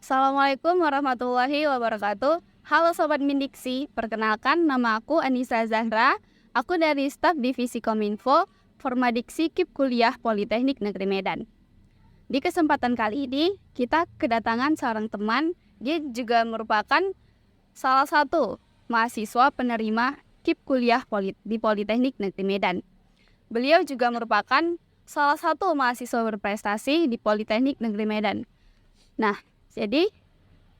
Assalamualaikum warahmatullahi wabarakatuh. Halo Sobat Mindiksi, perkenalkan nama aku Anissa Zahra. Aku dari staf Divisi Kominfo, Formadiksi KIP Kuliah Politeknik Negeri Medan. Di kesempatan kali ini, kita kedatangan seorang teman. Dia juga merupakan salah satu mahasiswa penerima KIP Kuliah di Politeknik Negeri Medan. Beliau juga merupakan salah satu mahasiswa berprestasi di Politeknik Negeri Medan. Nah, jadi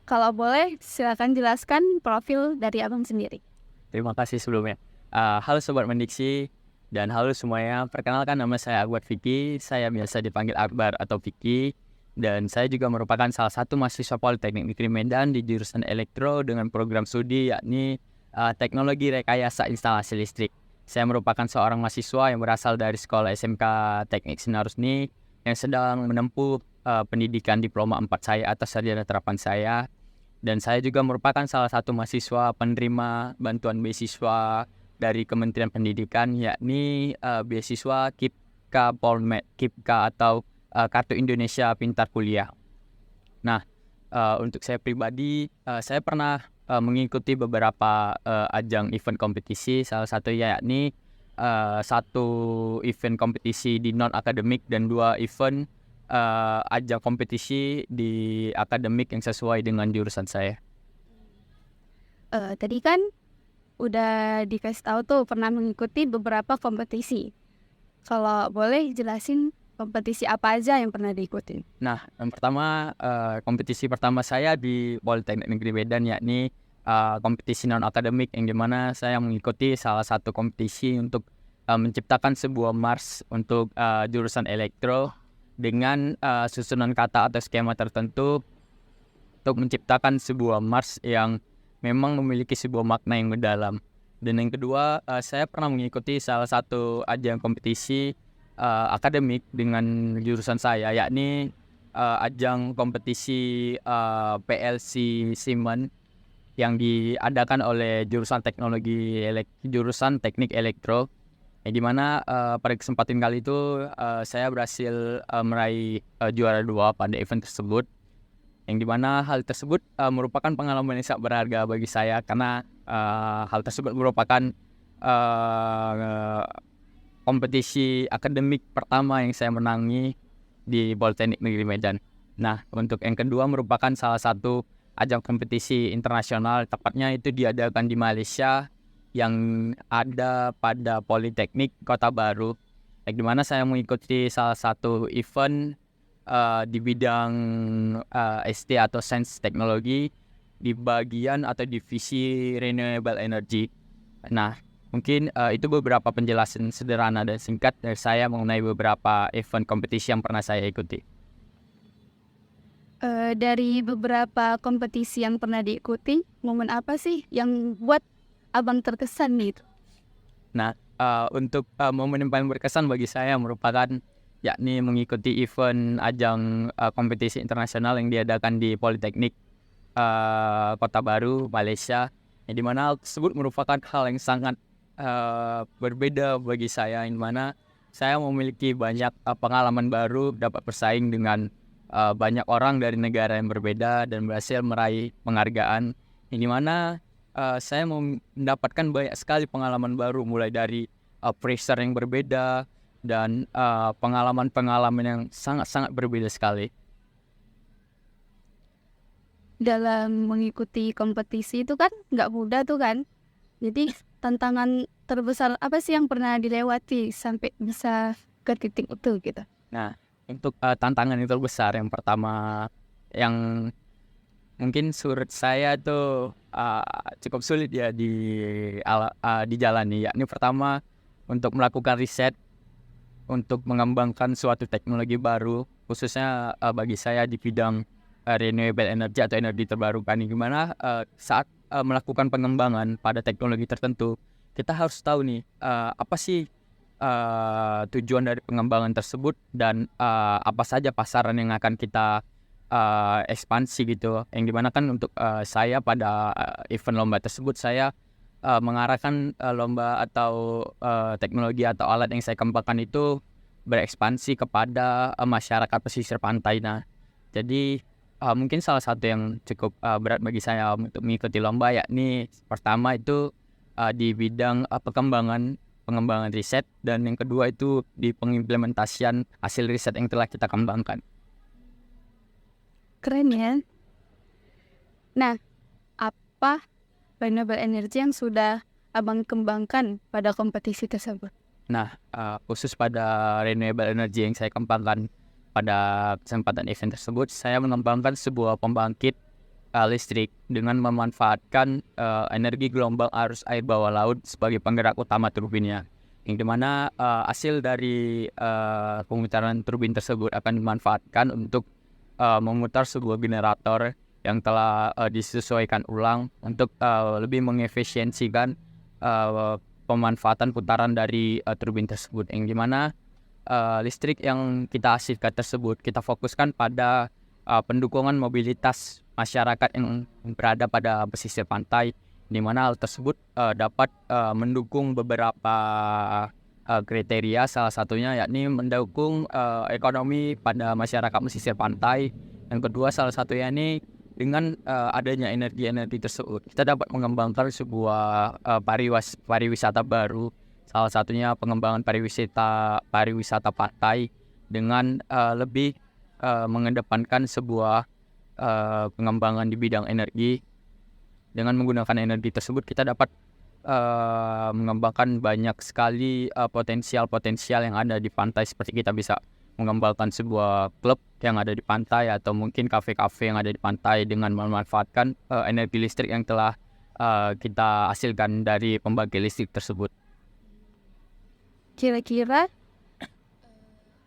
kalau boleh silakan jelaskan profil dari abang sendiri. Terima kasih sebelumnya. Halo Sobat Mendiksi dan halo semuanya. Perkenalkan nama saya Akbar Fikri. Saya biasa dipanggil Akbar atau Fikri. Dan saya juga merupakan salah satu mahasiswa Politeknik Negeri Medan di jurusan elektro dengan program studi yakni Teknologi Rekayasa Instalasi Listrik. Saya merupakan seorang mahasiswa yang berasal dari sekolah SMK Teknik Sinar Husni yang sedang menempuh pendidikan diploma 4 saya atas sarjana terapan saya. Dan saya juga merupakan salah satu mahasiswa penerima bantuan beasiswa dari Kementerian Pendidikan yakni beasiswa KIPK Polmed, KIPK atau Kartu Indonesia Pintar Kuliah. Nah, untuk saya pribadi, saya pernah mengikuti beberapa ajang event kompetisi, salah satu yakni satu event kompetisi di non-akademik dan 2 event ajang kompetisi di akademik yang sesuai dengan jurusan saya. Tadi kan udah dikasih tahu tuh pernah mengikuti beberapa kompetisi. Kalau boleh jelasin kompetisi apa aja yang pernah diikuti? Nah, yang pertama kompetisi pertama saya di Politeknik Negeri Medan yakni kompetisi non-akademik yang dimana saya mengikuti salah satu kompetisi untuk menciptakan sebuah mars untuk jurusan elektro dengan susunan kata atau skema tertentu untuk menciptakan sebuah mars yang memang memiliki sebuah makna yang mendalam. Dan yang kedua, saya pernah mengikuti salah satu ajang kompetisi akademik dengan jurusan saya, yakni ajang kompetisi PLC Siemens yang diadakan oleh jurusan jurusan teknik elektro. Di mana pada kesempatan kali itu saya berhasil meraih juara 2 pada event tersebut, yang dimana hal tersebut merupakan pengalaman yang sangat berharga bagi saya karena hal tersebut merupakan kompetisi akademik pertama yang saya menangi di Politeknik Negeri Medan. Nah, untuk yang kedua merupakan salah satu ajang kompetisi internasional, tepatnya itu diadakan di Malaysia yang ada pada Politeknik Kota Baru, yang dimana saya mengikuti salah satu event di bidang ST atau Sains Teknologi di bagian atau divisi Renewable Energy. Nah, mungkin itu beberapa penjelasan sederhana dan singkat dari saya mengenai beberapa event kompetisi yang pernah saya ikuti. Dari beberapa kompetisi yang pernah diikuti, momen apa sih yang buat abang terkesan gitu? Nah, untuk momen yang paling berkesan bagi saya merupakan yakni mengikuti event ajang kompetisi internasional yang diadakan di Politeknik Kota Baru, Malaysia, yang dimana hal tersebut merupakan hal yang sangat berbeda bagi saya, yang dimana saya memiliki banyak pengalaman baru, dapat bersaing dengan banyak orang dari negara yang berbeda dan berhasil meraih penghargaan, yang dimana saya mendapatkan banyak sekali pengalaman baru, mulai dari pressure yang berbeda dan pengalaman-pengalaman yang sangat-sangat berbeda sekali. Dalam mengikuti kompetisi itu kan nggak mudah tuh kan. Jadi tantangan terbesar apa sih yang pernah dilewati sampai bisa ke titik itu gitu? Nah, untuk tantangan yang terbesar yang pertama yang mungkin menurut saya tuh cukup sulit ya dijalani, yakni pertama untuk melakukan riset untuk mengembangkan suatu teknologi baru, khususnya bagi saya di bidang renewable energy atau energi terbarukan, gimana saat melakukan pengembangan pada teknologi tertentu, kita harus tahu nih apa sih tujuan dari pengembangan tersebut dan apa saja pasaran yang akan kita ekspansi gitu. Yang dimana kan untuk saya pada event lomba tersebut saya mengarahkan lomba atau teknologi atau alat yang saya kembangkan itu berekspansi kepada masyarakat pesisir pantai. Nah, jadi mungkin salah satu yang cukup berat bagi saya untuk mengikuti lomba, yakni pertama itu di bidang pengembangan riset, dan yang kedua itu di pengimplementasian hasil riset yang telah kita kembangkan. Keren ya. Nah, apa renewable energy yang sudah Abang kembangkan pada kompetisi tersebut? Nah, khusus pada renewable energy yang saya kembangkan pada kesempatan event tersebut, saya mengembangkan sebuah pembangkit listrik dengan memanfaatkan energi gelombang arus air bawah laut sebagai penggerak utama turbinnya. Yang dimana hasil dari pemutaran turbin tersebut akan dimanfaatkan untuk memutar sebuah generator yang telah disesuaikan ulang untuk lebih mengefisiensikan pemanfaatan putaran dari turbin tersebut, yang dimana listrik yang kita hasilkan tersebut kita fokuskan pada pendukungan mobilitas masyarakat yang berada pada pesisir pantai, di mana hal tersebut dapat mendukung beberapa kriteria, salah satunya yakni mendukung ekonomi pada masyarakat pesisir pantai. Yang kedua, salah satunya ini dengan adanya energi-energi tersebut kita dapat mengembangkan sebuah pariwisata baru, salah satunya pengembangan pariwisata pantai dengan lebih mengedepankan sebuah pengembangan di bidang energi. Dengan menggunakan energi tersebut kita dapat mengembangkan banyak sekali potensial yang ada di pantai, seperti kita bisa mengembangkan sebuah klub yang ada di pantai atau mungkin kafe-kafe yang ada di pantai dengan memanfaatkan energi listrik yang telah kita hasilkan dari pembangkit listrik tersebut. Kira-kira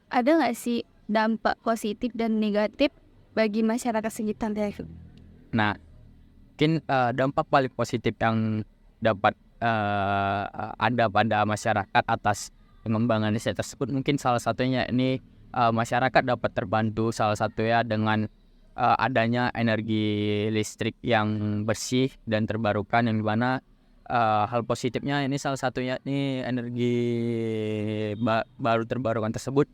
ada nggak sih dampak positif dan negatif bagi masyarakat sekitar? Nah, mungkin dampak paling positif yang dapat ada pada masyarakat atas pengembangan riset tersebut, mungkin salah satunya ini masyarakat dapat terbantu salah satunya dengan adanya energi listrik yang bersih dan terbarukan, yang dimana hal positifnya ini salah satunya ini energi baru terbarukan tersebut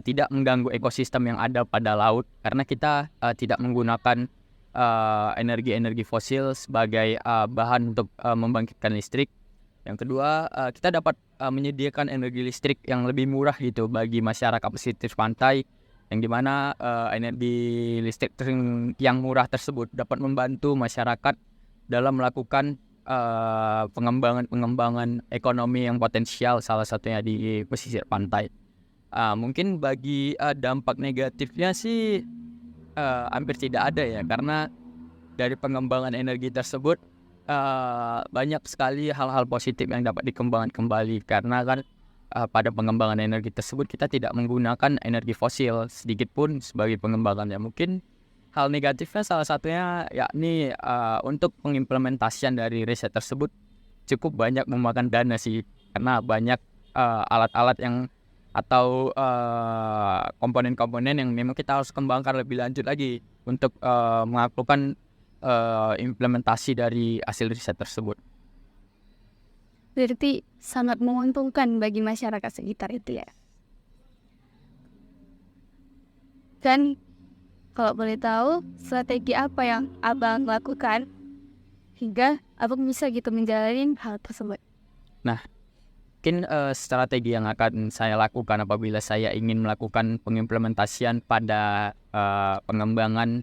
tidak mengganggu ekosistem yang ada pada laut, karena kita tidak menggunakan energi fosil sebagai bahan untuk membangkitkan listrik. Yang kedua, kita dapat menyediakan energi listrik yang lebih murah gitu bagi masyarakat pesisir pantai, yang dimana energi listrik yang murah tersebut dapat membantu masyarakat dalam melakukan pengembangan ekonomi yang potensial, salah satunya di pesisir pantai. Mungkin bagi dampak negatifnya sih hampir tidak ada ya, karena dari pengembangan energi tersebut banyak sekali hal-hal positif yang dapat dikembangkan kembali, karena kan pada pengembangan energi tersebut kita tidak menggunakan energi fosil sedikit pun sebagai pengembangannya. Mungkin hal negatifnya salah satunya yakni untuk pengimplementasian dari riset tersebut cukup banyak memakan dana sih, karena banyak alat-alat yang atau komponen-komponen yang memang kita harus kembangkan lebih lanjut lagi untuk melakukan implementasi dari hasil riset tersebut. Berarti sangat menguntungkan bagi masyarakat sekitar itu ya. Dan kalau boleh tahu, strategi apa yang Abang lakukan hingga Abang bisa gitu menjalani hal tersebut? Nah, mungkin strategi yang akan saya lakukan apabila saya ingin melakukan pengimplementasian pada pengembangan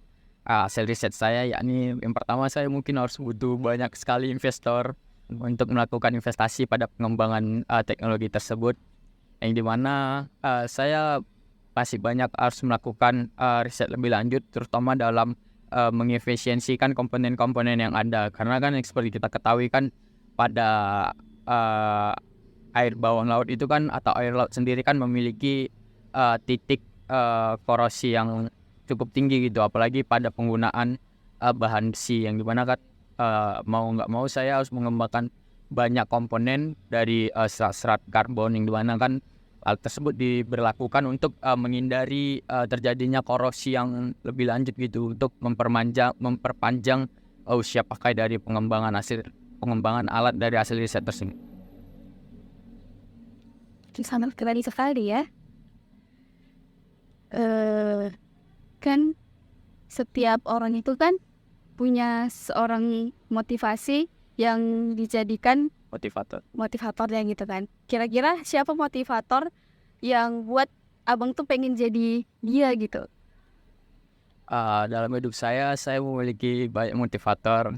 hasil riset saya, yakni yang pertama saya mungkin harus butuh banyak sekali investor untuk melakukan investasi pada pengembangan teknologi tersebut, yang dimana saya masih banyak harus melakukan riset lebih lanjut, terutama dalam mengefisiensikan komponen-komponen yang ada, karena kan seperti kita ketahui kan pada air bawah laut itu kan, atau air laut sendiri kan memiliki titik korosi yang cukup tinggi gitu, apalagi pada penggunaan bahan besi, yang dimana kan mau nggak mau saya harus mengembangkan banyak komponen dari serat karbon, yang dimana kan hal tersebut diberlakukan untuk menghindari terjadinya korosi yang lebih lanjut gitu, untuk memperpanjang usia pakai dari pengembangan alat dari hasil riset tersebut. Sangat keren sekali ya. Kan setiap orang itu kan punya seorang motivasi yang dijadikan motivatornya gitu kan. Kira-kira siapa motivator yang buat abang tuh pengen jadi dia gitu? Dalam hidup saya memiliki banyak motivator,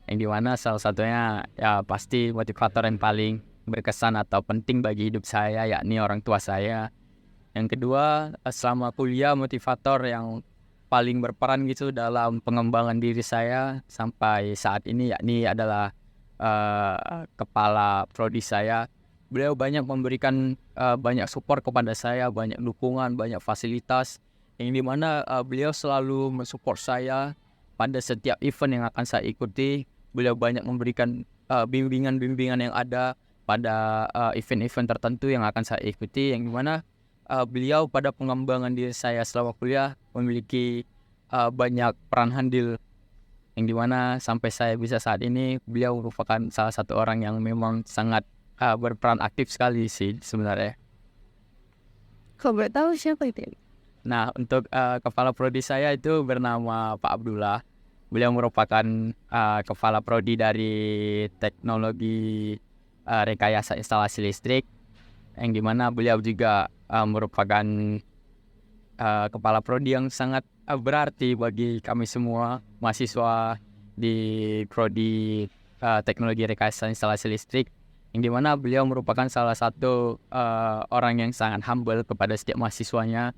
yang dimana salah satunya ya pasti motivator yang paling berkesan atau penting bagi hidup saya, yakni orang tua saya. Yang kedua, selama kuliah motivator yang paling berperan gitu dalam pengembangan diri saya sampai saat ini, yakni adalah kepala prodi saya. Beliau banyak memberikan banyak support kepada saya, banyak dukungan, banyak fasilitas, yang dimana beliau selalu mensupport saya pada setiap event yang akan saya ikuti. Beliau banyak memberikan bimbingan-bimbingan yang ada pada event-event tertentu yang akan saya ikuti, yang dimana beliau pada pengembangan diri saya selama kuliah memiliki banyak peran andil, yang dimana sampai saya bisa saat ini beliau merupakan salah satu orang yang memang sangat berperan aktif sekali sih sebenarnya. Kau boleh tahu siapa itu? Nah, untuk kepala prodi saya itu bernama Pak Abdullah. Beliau merupakan kepala prodi dari teknologi rekayasa instalasi listrik, yang dimana beliau juga merupakan kepala prodi yang sangat berarti bagi kami semua mahasiswa di prodi teknologi rekayasa instalasi listrik, yang dimana beliau merupakan salah satu orang yang sangat humble kepada setiap mahasiswanya,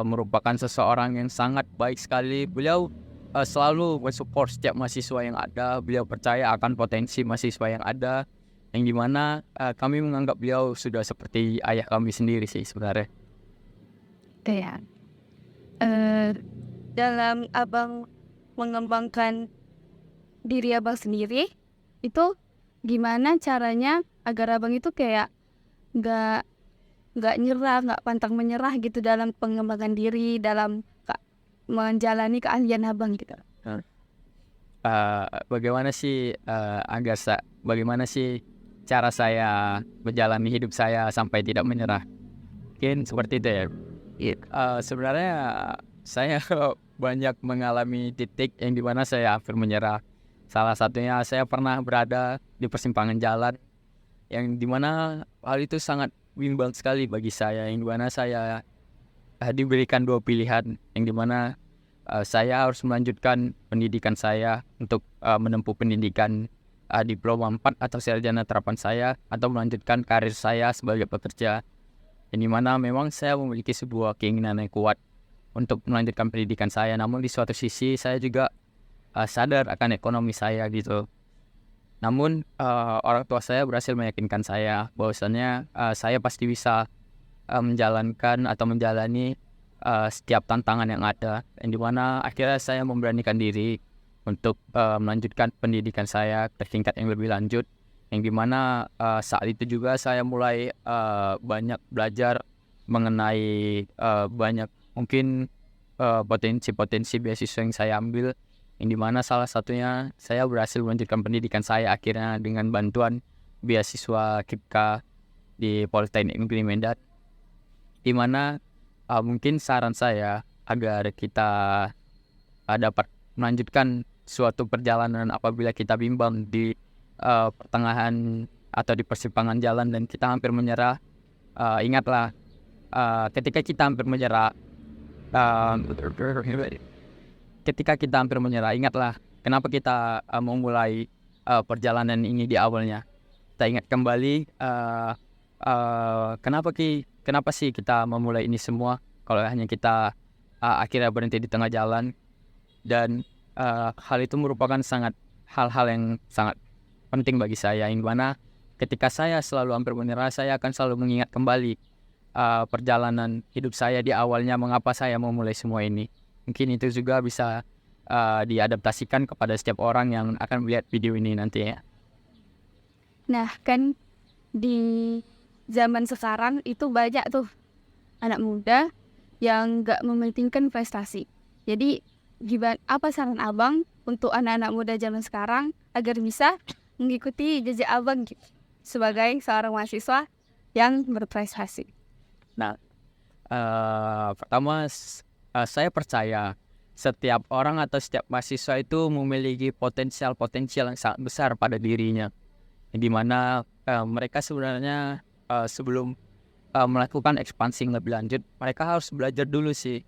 merupakan seseorang yang sangat baik sekali. Beliau selalu mensupport setiap mahasiswa yang ada. Beliau percaya akan potensi mahasiswa yang ada, yang dimana kami menganggap beliau sudah seperti ayah kami sendiri sih sebenarnya. Ya. Dalam abang mengembangkan diri abang sendiri, itu gimana caranya agar abang itu kayak nggak nyerah, nggak pantang menyerah gitu dalam pengembangan diri, dalam menjalani keahlian abang gitu? Bagaimana sih bagaimana sih cara saya menjalani hidup saya sampai tidak menyerah? Mungkin seperti itu ya. Sebenarnya saya banyak mengalami titik yang dimana saya hampir menyerah. Salah satunya saya pernah berada di persimpangan jalan, yang dimana hal itu sangat bimbang sekali bagi saya, yang dimana saya diberikan dua pilihan, yang dimana saya harus melanjutkan pendidikan saya untuk menempuh pendidikan diploma 4 atau sarjana terapan saya, atau melanjutkan karir saya sebagai pekerja, yang dimana memang saya memiliki sebuah keinginan yang kuat untuk melanjutkan pendidikan saya. Namun di suatu sisi saya juga sadar akan ekonomi saya gitu. Namun orang tua saya berhasil meyakinkan saya bahwasannya saya pasti bisa menjalankan atau menjalani setiap tantangan yang ada, yang dimana akhirnya saya memberanikan diri untuk melanjutkan pendidikan saya ke tingkat yang lebih lanjut, yang dimana saat itu juga saya mulai banyak belajar mengenai banyak mungkin potensi-potensi beasiswa yang saya ambil, yang dimana salah satunya saya berhasil melanjutkan pendidikan saya akhirnya dengan bantuan beasiswa KIPKA di Politeknik Negeri Medan, di mana mungkin saran saya agar kita dapat melanjutkan suatu perjalanan apabila kita bimbang di pertengahan atau di persimpangan jalan dan kita hampir menyerah. Ingatlah, ketika kita hampir menyerah, ingatlah kenapa kita memulai perjalanan ini di awalnya. Kita ingat kembali kenapa sih kita memulai ini semua, kalau hanya kita akhirnya berhenti di tengah jalan. Dan hal itu merupakan hal-hal yang sangat penting bagi saya, yang mana ketika saya selalu hampir menyerah, saya akan selalu mengingat kembali perjalanan hidup saya di awalnya, mengapa saya memulai semua ini. Mungkin itu juga bisa diadaptasikan kepada setiap orang yang akan melihat video ini nanti ya. Nah, kan di zaman sekarang itu banyak tuh anak muda yang gak mementingkan prestasi. Jadi apa saran abang untuk anak-anak muda zaman sekarang agar bisa mengikuti jejak abang gitu, sebagai seorang mahasiswa yang berprestasi? Nah, pertama saya percaya setiap orang atau setiap mahasiswa itu memiliki potensial yang sangat besar pada dirinya, di mana mereka sebenarnya sebelum melakukan ekspansi yang lebih lanjut, mereka harus belajar dulu sih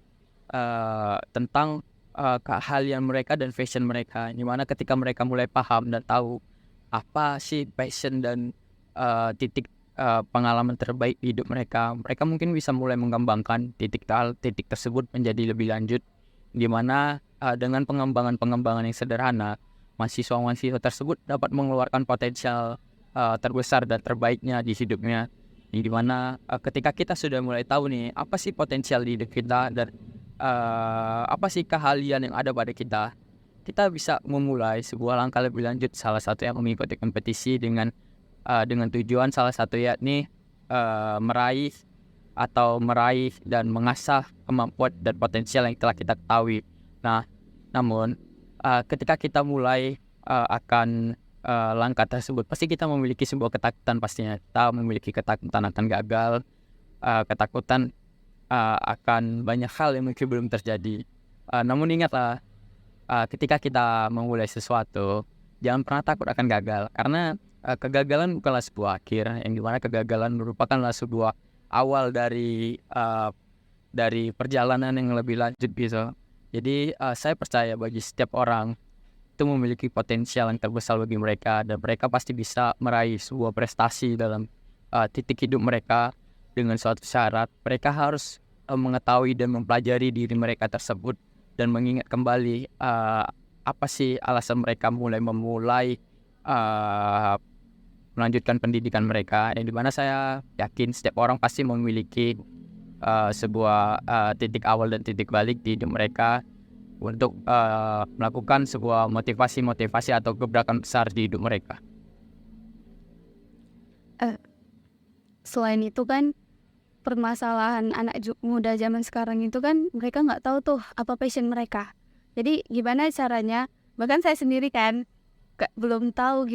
tentang keahlian mereka dan passion mereka. Dimana ketika mereka mulai paham dan tahu apa sih passion dan titik pengalaman terbaik di hidup mereka, mereka mungkin bisa mulai mengembangkan titik tersebut menjadi lebih lanjut. Dimana dengan pengembangan yang sederhana, mahasiswa tersebut dapat mengeluarkan potensial terbesar dan terbaiknya di hidupnya. Dimana ketika kita sudah mulai tahu nih apa sih potensial di hidup kita dan apa sih keahlian yang ada pada kita, kita bisa memulai sebuah langkah lebih lanjut. Salah satu yang mengikuti kompetisi dengan tujuan salah satu yakni meraih dan mengasah kemampuan dan potensial yang telah kita ketahui. Nah, namun ketika kita mulai akan langkah tersebut, pasti kita memiliki sebuah ketakutan pastinya. Kita memiliki ketakutan akan gagal, ketakutan akan banyak hal yang mungkin belum terjadi. Namun ingatlah, ketika kita memulai sesuatu, jangan pernah takut akan gagal. Karena kegagalan bukanlah sebuah akhir, yang dimana kegagalan merupakanlah sebuah awal dari perjalanan yang lebih lanjut gitu. Jadi saya percaya bagi setiap orang itu memiliki potensial yang terbesar bagi mereka, dan mereka pasti bisa meraih sebuah prestasi dalam titik hidup mereka. Dengan suatu syarat, mereka harus mengetahui dan mempelajari diri mereka tersebut dan mengingat kembali apa sih alasan mereka memulai melanjutkan pendidikan mereka, yang dimana saya yakin setiap orang pasti memiliki sebuah titik awal dan titik balik di hidup mereka untuk melakukan sebuah motivasi atau gebrakan besar di hidup mereka. Selain itu kan, permasalahan anak muda zaman sekarang itu kan mereka nggak tahu tuh apa passion mereka. Jadi gimana caranya, bahkan saya sendiri kan belum tahu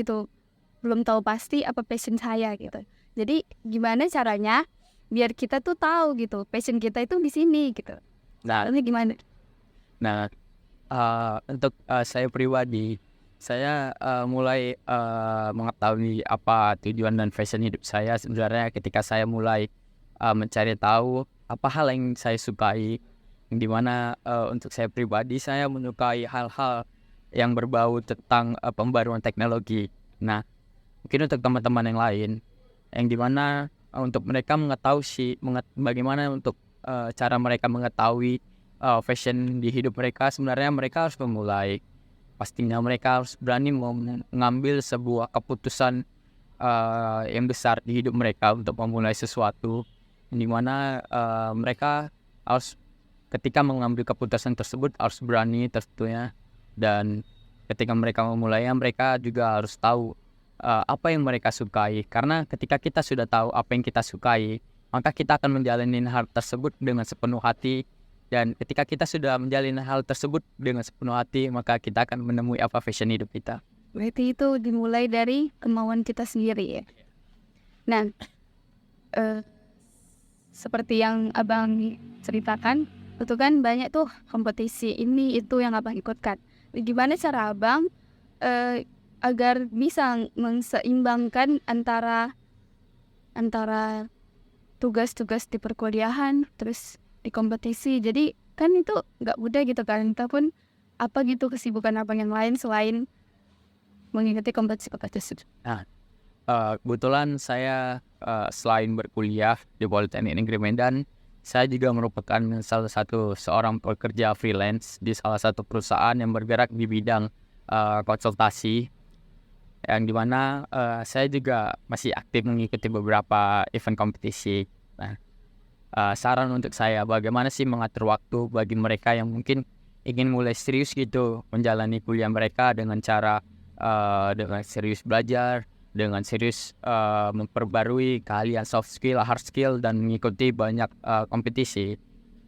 pasti apa passion saya gitu. Jadi gimana caranya biar kita tuh tahu gitu passion kita itu di sini gitu. Nah, ini gimana? Nah, untuk saya pribadi, saya mulai mengetahui apa tujuan dan passion hidup saya sebenarnya ketika saya mulai mencari tahu apa hal yang saya sukai. Yang dimana untuk saya pribadi, saya menyukai hal-hal yang berbau tentang pembaruan teknologi. Nah, mungkin untuk teman-teman yang lain, yang dimana untuk mereka mengetahui bagaimana untuk cara mereka mengetahui fashion di hidup mereka, sebenarnya mereka harus memulai. Pastinya mereka harus berani mengambil sebuah keputusan yang besar di hidup mereka untuk memulai sesuatu, di mana mereka harus, ketika mengambil keputusan tersebut, harus berani tentunya. Dan ketika mereka memulainya, mereka juga harus tahu apa yang mereka sukai. Karena ketika kita sudah tahu apa yang kita sukai, maka kita akan menjalani hal tersebut dengan sepenuh hati. Dan ketika kita sudah menjalani hal tersebut dengan sepenuh hati, maka kita akan menemui apa passion hidup kita. Berarti itu dimulai dari kemauan kita sendiri ya. Nah, seperti yang abang ceritakan, itu kan banyak tuh kompetisi ini itu yang abang ikutkan. Gimana cara abang agar bisa menseimbangkan antara tugas-tugas di perkuliahan terus di kompetisi? Jadi kan itu nggak mudah gitu kan. Ataupun apa gitu kesibukan abang yang lain selain mengikuti kompetisi? Kebetulan saya selain berkuliah di Politeknik Negeri Medan, saya juga merupakan seorang pekerja freelance di salah satu perusahaan yang bergerak di bidang konsultasi, yang dimana saya juga masih aktif mengikuti beberapa event kompetisi. Nah, saran untuk saya, bagaimana sih mengatur waktu bagi mereka yang mungkin ingin mulai serius gitu menjalani kuliah mereka dengan cara dengan serius belajar, dengan serius memperbarui keahlian soft skill, hard skill, dan mengikuti banyak kompetisi.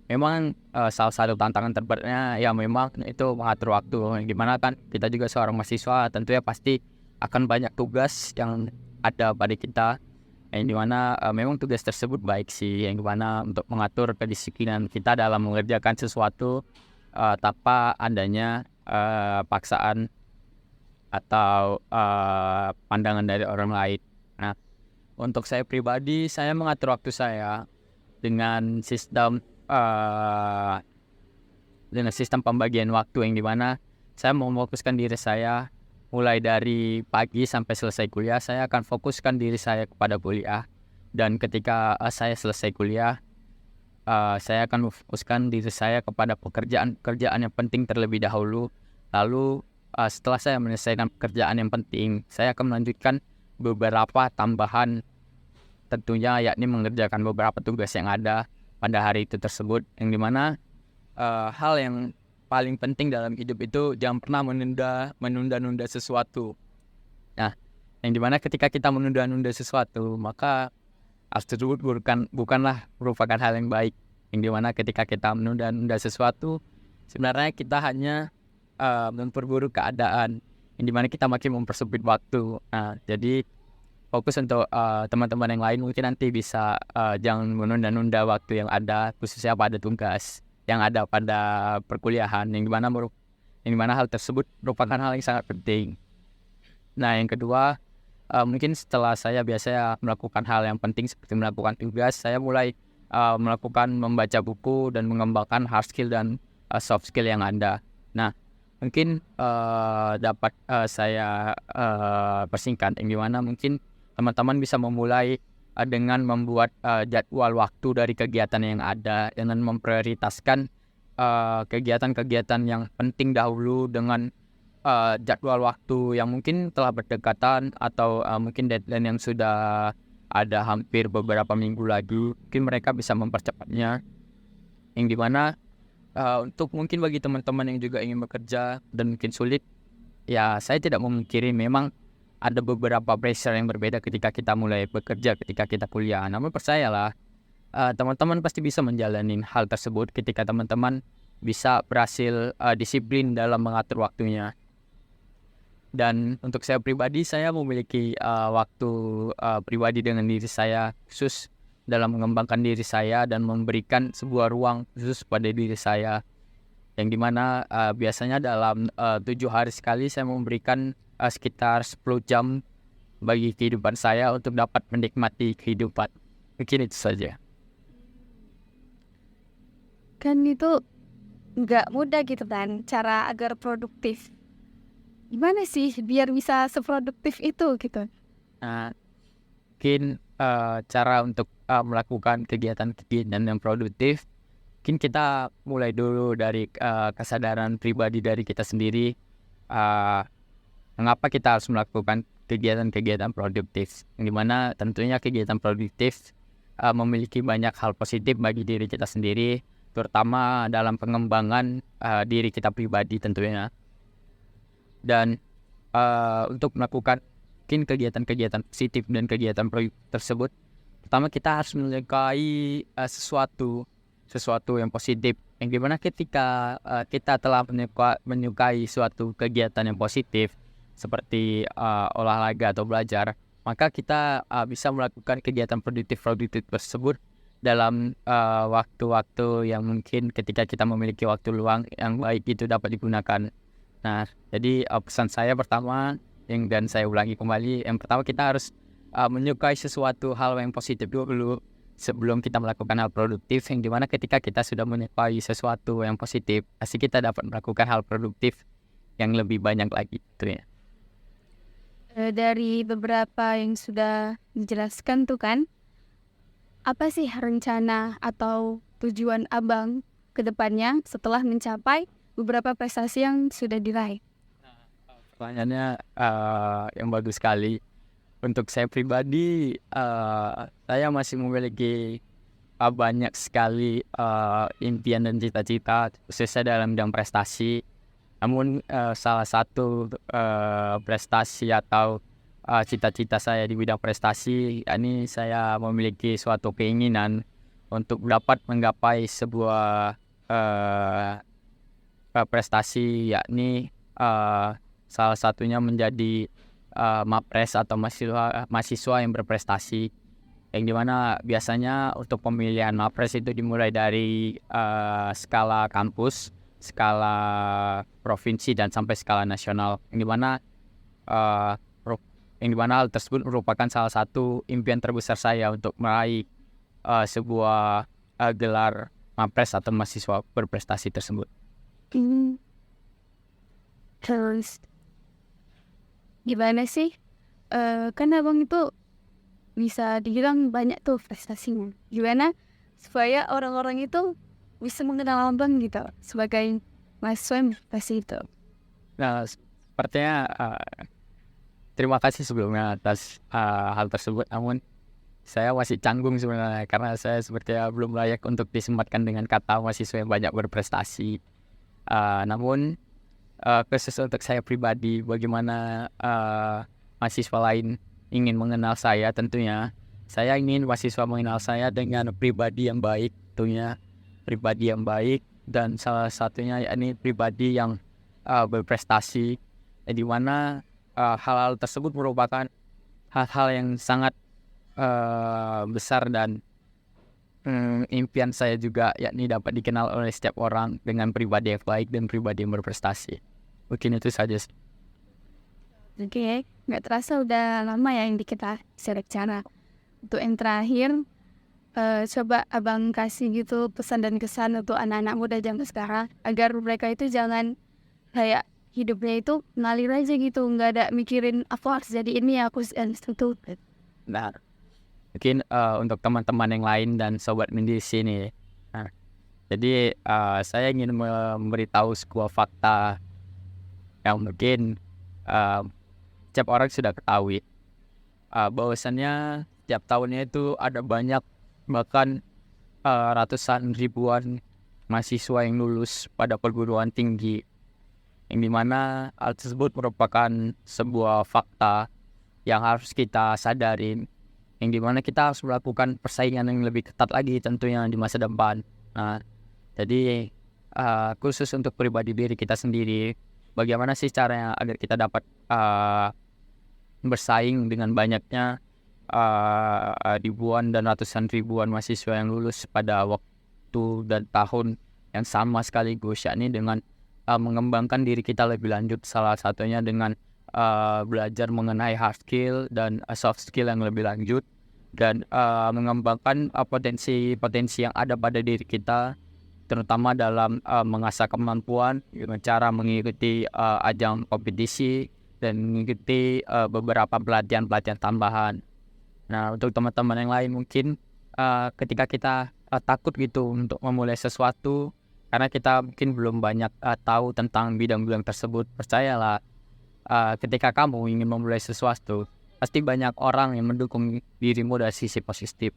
Memang salah satu tantangan terberatnya ya memang itu mengatur waktu, yang dimana kan kita juga seorang mahasiswa, tentunya pasti akan banyak tugas yang ada pada kita, yang dimana memang tugas tersebut baik sih, yang dimana untuk mengatur kedisiplinan kita dalam mengerjakan sesuatu tanpa adanya paksaan atau pandangan dari orang lain. Nah, untuk saya pribadi, saya mengatur waktu saya dengan sistem pembagian waktu yang dimana saya mau memfokuskan diri saya mulai dari pagi sampai selesai kuliah. Saya akan fokuskan diri saya kepada kuliah, dan ketika saya selesai kuliah, saya akan memfokuskan diri saya kepada pekerjaan yang penting terlebih dahulu. Lalu setelah saya menyelesaikan pekerjaan yang penting, saya akan melanjutkan beberapa tambahan, tentunya yakni mengerjakan beberapa tugas yang ada pada hari itu tersebut, yang dimana hal yang paling penting dalam hidup itu jangan pernah menunda-nunda sesuatu. Nah, yang dimana ketika kita menunda-nunda sesuatu, maka hal tersebut bukanlah merupakan hal yang baik. Yang dimana ketika kita menunda-nunda sesuatu, sebenarnya kita hanya memperburuk keadaan, yang dimana kita makin mempersempit waktu. Nah, jadi fokus untuk teman-teman yang lain mungkin nanti bisa jangan menunda-nunda waktu yang ada, khususnya pada tugas yang ada pada perkuliahan, yang dimana hal tersebut merupakan hal yang sangat penting. Nah, yang kedua, mungkin setelah saya biasa melakukan hal yang penting seperti melakukan tugas, saya mulai melakukan membaca buku dan mengembangkan hard skill dan soft skill yang ada. Nah, mungkin dapat saya persingkat, yang dimana mungkin teman-teman bisa memulai dengan membuat jadwal waktu dari kegiatan yang ada, dengan memprioritaskan kegiatan-kegiatan yang penting dahulu dengan jadwal waktu yang mungkin telah berdekatan, atau mungkin deadline yang sudah ada hampir beberapa minggu lagi. Mungkin mereka bisa mempercepatnya, yang dimana untuk mungkin bagi teman-teman yang juga ingin bekerja dan mungkin sulit, ya saya tidak memungkiri memang ada beberapa pressure yang berbeda ketika kita mulai bekerja, ketika kita kuliah. Namun percayalah, teman-teman pasti bisa menjalani hal tersebut ketika teman-teman bisa berhasil disiplin dalam mengatur waktunya. Dan untuk saya pribadi, saya memiliki waktu pribadi dengan diri saya, khusus dalam mengembangkan diri saya dan memberikan sebuah ruang khusus pada diri saya, yang dimana biasanya dalam 7 hari sekali saya memberikan sekitar 10 jam bagi kehidupan saya untuk dapat menikmati kehidupan. Mungkin itu saja. Kan itu nggak mudah gitu kan, cara agar produktif. Gimana sih biar bisa seproduktif itu gitu? Nah, mungkin cara untuk melakukan kegiatan-kegiatan yang produktif, mungkin kita mulai dulu dari kesadaran pribadi dari kita sendiri. Mengapa kita harus melakukan kegiatan-kegiatan produktif, yang dimana tentunya kegiatan produktif memiliki banyak hal positif bagi diri kita sendiri, terutama dalam pengembangan diri kita pribadi tentunya. Dan untuk melakukan mungkin kegiatan-kegiatan positif dan kegiatan produktif tersebut, pertama kita harus menyukai sesuatu yang positif, yang dimana ketika kita telah menyukai suatu kegiatan yang positif seperti olahraga atau belajar, maka kita bisa melakukan kegiatan produktif tersebut dalam waktu-waktu yang mungkin ketika kita memiliki waktu luang yang baik itu dapat digunakan. Nah, jadi pesan saya pertama, dan saya ulangi kembali, yang pertama kita harus menyukai sesuatu hal yang positif dulu sebelum kita melakukan hal produktif, yang dimana ketika kita sudah menyukai sesuatu yang positif, pasti kita dapat melakukan hal produktif yang lebih banyak lagi gitu ya. Dari beberapa yang sudah dijelaskan tuh kan, apa sih rencana atau tujuan Abang ke depannya setelah mencapai beberapa prestasi yang sudah diraih? Pertanyaannya yang bagus sekali. Untuk saya pribadi, saya masih memiliki banyak sekali impian dan cita-cita, khususnya dalam bidang prestasi. Namun salah satu prestasi atau cita-cita saya di bidang prestasi, ini saya memiliki suatu keinginan untuk dapat menggapai sebuah prestasi, yakni salah satunya menjadi mapres atau mahasiswa yang berprestasi, yang dimana biasanya untuk pemilihan mapres itu dimulai dari skala kampus, skala provinsi dan sampai skala nasional, yang dimana hal tersebut merupakan salah satu impian terbesar saya untuk meraih sebuah gelar Mapres atau mahasiswa berprestasi tersebut. Terus gimana sih? Kan abang itu bisa dibilang banyak tuh prestasinya. Gimana supaya orang-orang itu bisa mengenal abang gitu sebagai mahasiswa yang berprestasi itu? Nah, sepertinya terima kasih sebelumnya atas hal tersebut. Namun saya masih canggung sebenarnya karena saya sepertinya belum layak untuk disematkan dengan kata mahasiswa yang banyak berprestasi. Namun khusus untuk saya pribadi, bagaimana mahasiswa lain ingin mengenal saya, tentunya saya ingin mahasiswa mengenal saya dengan pribadi yang baik, tentunya pribadi yang baik, dan salah satunya yakni pribadi yang berprestasi, di mana hal-hal tersebut merupakan hal-hal yang sangat besar dan impian saya juga, yakni dapat dikenal oleh setiap orang dengan pribadi yang baik dan pribadi yang berprestasi. Mungkin itu saja. Oke, nggak terasa udah lama ya yang kita cara. Untuk yang terakhir, coba abang kasih gitu pesan dan kesan untuk anak-anak muda zaman sekarang agar mereka itu jangan kayak hidupnya itu ngalir aja gitu, nggak ada mikirin aku harus jadi ini, aku harus itu. Nah, mungkin untuk teman-teman yang lain dan sobat Mindi di sini. Nah, jadi saya ingin memberitahu sebuah fakta yang mungkin setiap orang sudah ketahui, bahwasannya setiap tahunnya itu ada banyak, bahkan ratusan ribuan mahasiswa yang lulus pada perguruan tinggi, yang dimana hal tersebut merupakan sebuah fakta yang harus kita sadarin, yang dimana kita harus melakukan persaingan yang lebih ketat lagi tentunya di masa depan. Nah, jadi khusus untuk pribadi diri kita sendiri, bagaimana sih caranya agar kita dapat bersaing dengan banyaknya ribuan dan ratusan ribuan mahasiswa yang lulus pada waktu dan tahun yang sama sekaligus, yakni dengan mengembangkan diri kita lebih lanjut, salah satunya dengan belajar mengenai hard skill dan soft skill yang lebih lanjut, dan mengembangkan potensi-potensi yang ada pada diri kita, terutama dalam mengasah kemampuan dengan cara mengikuti ajang kompetisi dan mengikuti beberapa pelatihan-pelatihan tambahan. Nah, untuk teman-teman yang lain mungkin ketika kita takut gitu untuk memulai sesuatu karena kita mungkin belum banyak tahu tentang bidang-bidang tersebut, percayalah, ketika kamu ingin memulai sesuatu, pasti banyak orang yang mendukung dirimu dari sisi positif.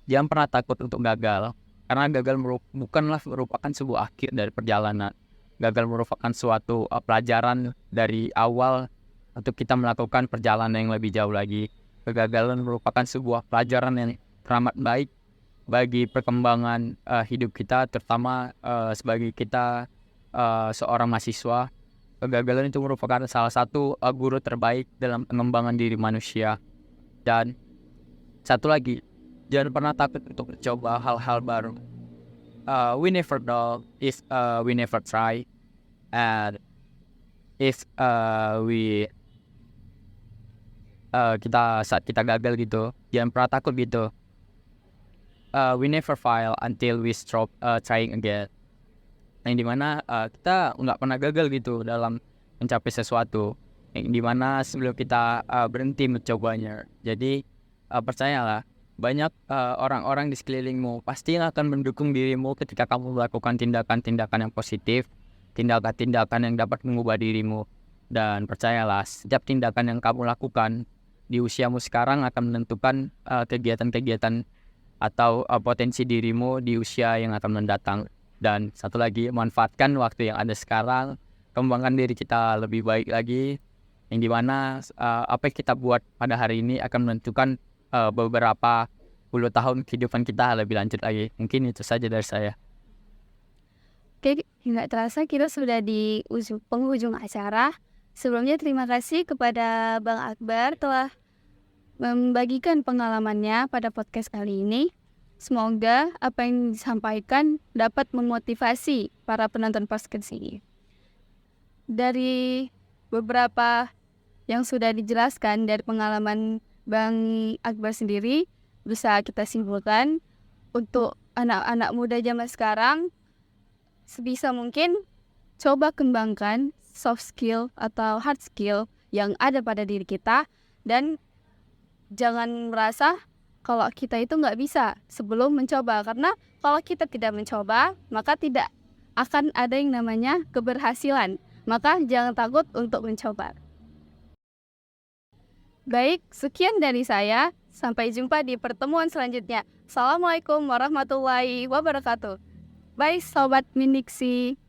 Jangan pernah takut untuk gagal, karena gagal bukanlah merupakan sebuah akhir dari perjalanan. Gagal merupakan suatu pelajaran dari awal untuk kita melakukan perjalanan yang lebih jauh lagi. Kegagalan merupakan sebuah pelajaran yang teramat baik bagi perkembangan hidup kita, terutama sebagai kita seorang mahasiswa. Kegagalan itu merupakan salah satu guru terbaik dalam pengembangan diri manusia. Dan satu lagi, jangan pernah takut untuk mencoba hal-hal baru. We never know if we never try, and if saat kita gagal gitu, jangan pernah takut gitu. We never fail until we stop trying again. Yang dimana kita nggak pernah gagal gitu dalam mencapai sesuatu, yang dimana sebelum kita berhenti mencobanya. Jadi percayalah, banyak orang-orang di sekelilingmu pasti akan mendukung dirimu ketika kamu melakukan tindakan-tindakan yang positif, tindakan-tindakan yang dapat mengubah dirimu. Dan percayalah, setiap tindakan yang kamu lakukan di usiamu sekarang akan menentukan kegiatan-kegiatan atau potensi dirimu di usia yang akan mendatang. Dan satu lagi, manfaatkan waktu yang ada sekarang, kembangkan diri kita lebih baik lagi, yang dimana apa yang kita buat pada hari ini akan menentukan beberapa puluh tahun kehidupan kita lebih lanjut lagi. Mungkin itu saja dari saya. Oke, nggak terasa kita sudah di penghujung acara. Sebelumnya terima kasih kepada Bang Akbar telah membagikan pengalamannya pada podcast kali ini. Semoga apa yang disampaikan dapat memotivasi para penonton podcast ini. Dari beberapa yang sudah dijelaskan dari pengalaman Bang Akbar sendiri, bisa kita simpulkan untuk anak-anak muda zaman sekarang, sebisa mungkin coba kembangkan soft skill atau hard skill yang ada pada diri kita, dan jangan merasa kalau kita itu nggak bisa sebelum mencoba, karena kalau kita tidak mencoba maka tidak akan ada yang namanya keberhasilan. Maka jangan takut untuk mencoba. Baik, sekian dari saya. Sampai jumpa di pertemuan selanjutnya. Assalamualaikum warahmatullahi wabarakatuh. Bye Sobat Mindiksi.